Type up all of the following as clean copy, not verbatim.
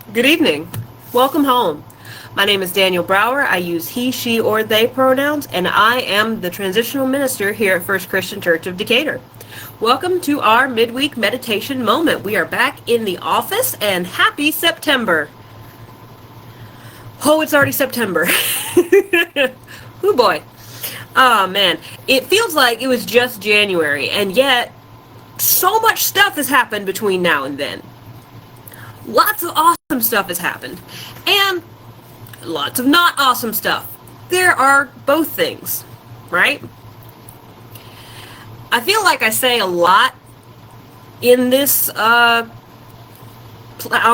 Good evening. Welcome home. My name is Daniel Brower. I use he, she, or they pronouns, and I am the transitional minister here at First Christian Church of Decatur. Welcome to our midweek meditation moment. We are back in the office, and happy September. Oh, it's already September. Oh boy. Oh man. It feels like it was just January, and yet so much stuff has happened between now and then. Lots of awesome stuff has happened, and lots of not awesome stuff. There are both things, right? I feel like I say a lot in this on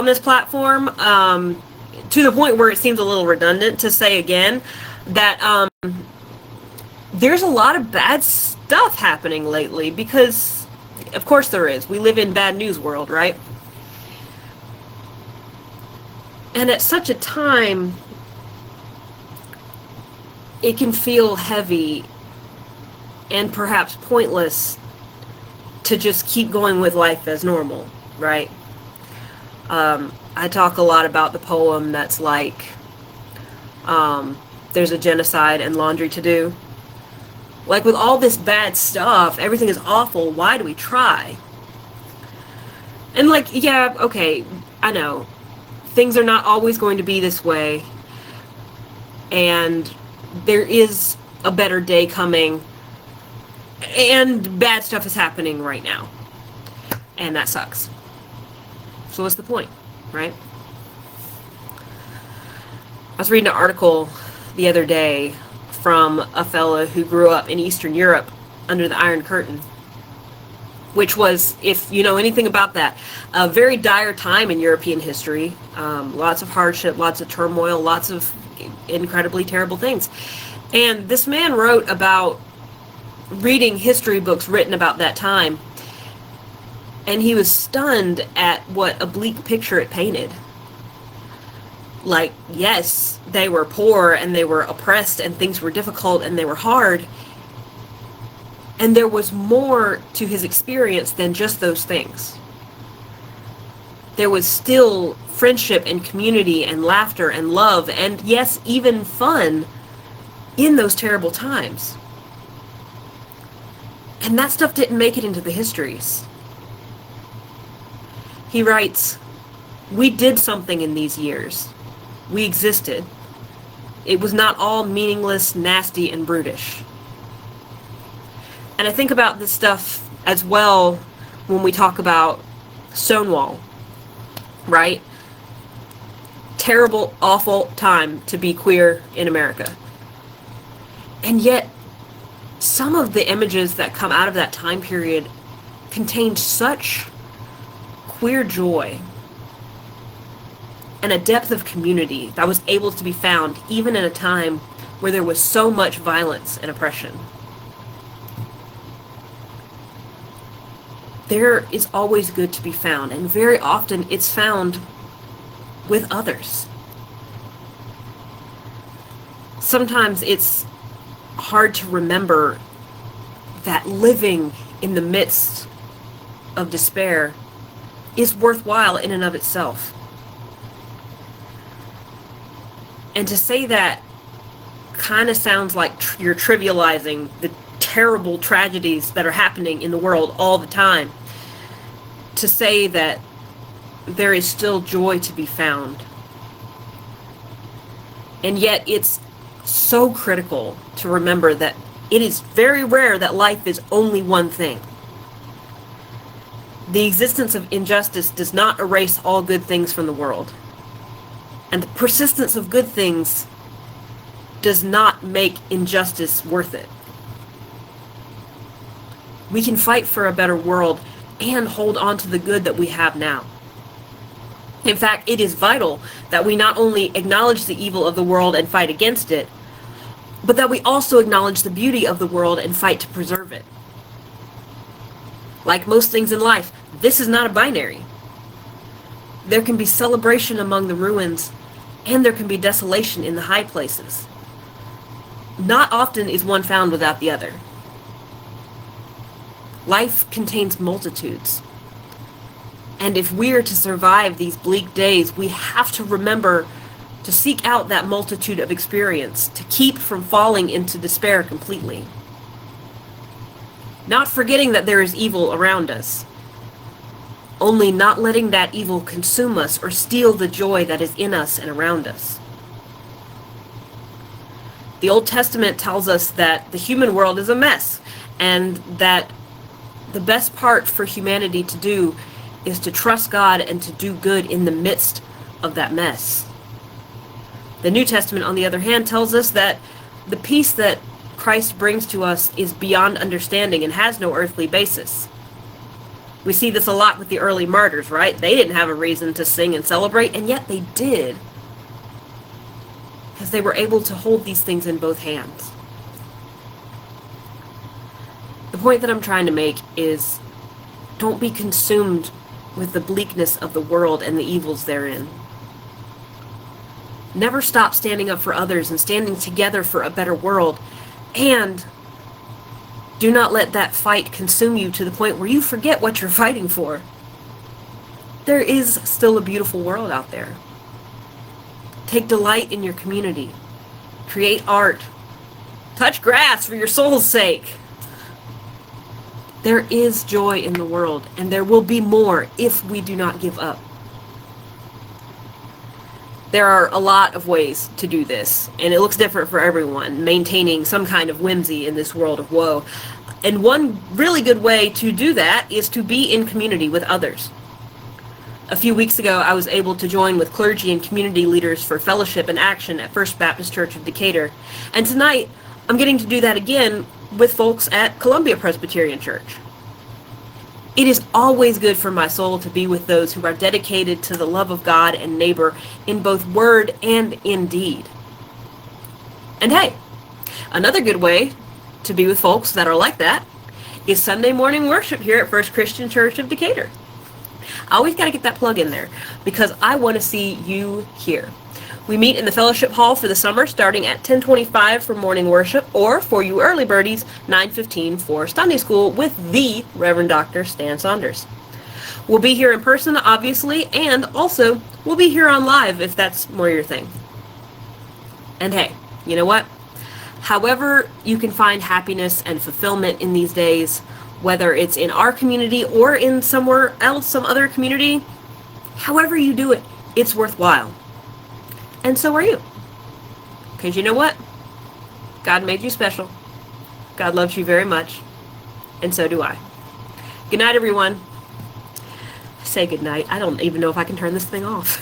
this platform, to the point where it seems a little redundant to say again that there's a lot of bad stuff happening lately, because of course there is. We live in bad news world, right? And at such a time, it can feel heavy and perhaps pointless to just keep going with life as normal, right? I talk a lot about the poem that's like, there's a genocide and laundry to do. Like, with all this bad stuff, everything is awful, why do we try? And like, yeah, okay, I know. Things are not always going to be this way, and there is a better day coming, and bad stuff is happening right now, and that sucks. So what's the point, right? I was reading an article the other day from a fella who grew up in Eastern Europe under the Iron Curtain, which was, if you know anything about that, a very dire time in European history. Lots of hardship, lots of turmoil, lots of incredibly terrible things. And this man wrote about reading history books written about that time, and he was stunned at what a bleak picture it painted. Like, yes, they were poor, and they were oppressed, and things were difficult, and they were hard. And there was more to his experience than just those things. There was still friendship and community and laughter and love and, yes, even fun in those terrible times. And that stuff didn't make it into the histories. He writes, "We did something in these years. We existed. It was not all meaningless, nasty, and brutish." And I think about this stuff as well when we talk about Stonewall, right? Terrible, awful time to be queer in America. And yet, some of the images that come out of that time period contained such queer joy and a depth of community that was able to be found even in a time where there was so much violence and oppression. There is always good to be found, and very often it's found with others. Sometimes it's hard to remember that living in the midst of despair is worthwhile in and of itself. And to say that kind of sounds like you're trivializing the terrible tragedies that are happening in the world all the time. To say that there is still joy to be found. And yet it's so critical to remember that it is very rare that life is only one thing. The existence of injustice does not erase all good things from the world. And the persistence of good things does not make injustice worth it. We can fight for a better world and hold on to the good that we have now. In fact, it is vital that we not only acknowledge the evil of the world and fight against it, but that we also acknowledge the beauty of the world and fight to preserve it. Like most things in life, this is not a binary. There can be celebration among the ruins, and there can be desolation in the high places. Not often is one found without the other. Life contains multitudes. And if we're to survive these bleak days, we have to remember to seek out that multitude of experience, to keep from falling into despair completely. Not forgetting that there is evil around us, only not letting that evil consume us or steal the joy that is in us and around us. The Old Testament tells us that the human world is a mess, and that the best part for humanity to do is to trust God and to do good in the midst of that mess. The New Testament, on the other hand, tells us that the peace that Christ brings to us is beyond understanding and has no earthly basis. We see this a lot with the early martyrs, right? They didn't have a reason to sing and celebrate, and yet they did, because they were able to hold these things in both hands. The point that I'm trying to make is, don't be consumed with the bleakness of the world and the evils therein. Never stop standing up for others and standing together for a better world. And do not let that fight consume you to the point where you forget what you're fighting for. There is still a beautiful world out there. Take delight in your community. Create art. Touch grass for your soul's sake. There is joy in the world, and there will be more if we do not give up. There are a lot of ways to do this, and it looks different for everyone, maintaining some kind of whimsy in this world of woe. And one really good way to do that is to be in community with others. A few weeks ago, I was able to join with clergy and community leaders for fellowship and action at First Baptist Church of Decatur. And tonight, I'm getting to do that again with folks at Columbia Presbyterian Church. It is always good for my soul to be with those who are dedicated to the love of God and neighbor in both word and in deed. And hey, another good way to be with folks that are like that is Sunday morning worship here at First Christian Church of Decatur. I always got to get that plug in there because I want to see you here. We meet in the fellowship hall for the summer starting at 10:25 for morning worship, or for you early birdies, 9:15 for Sunday school with the Reverend Dr. Stan Saunders. We'll be here in person, obviously, and also we'll be here on live if that's more your thing. And hey, you know what? However you can find happiness and fulfillment in these days, whether it's in our community or in somewhere else, some other community, however you do it, it's worthwhile. And so are you. Because you know what? God made you special. God loves you very much. And so do I. Good night, everyone. Say good night. I don't even know if I can turn this thing off.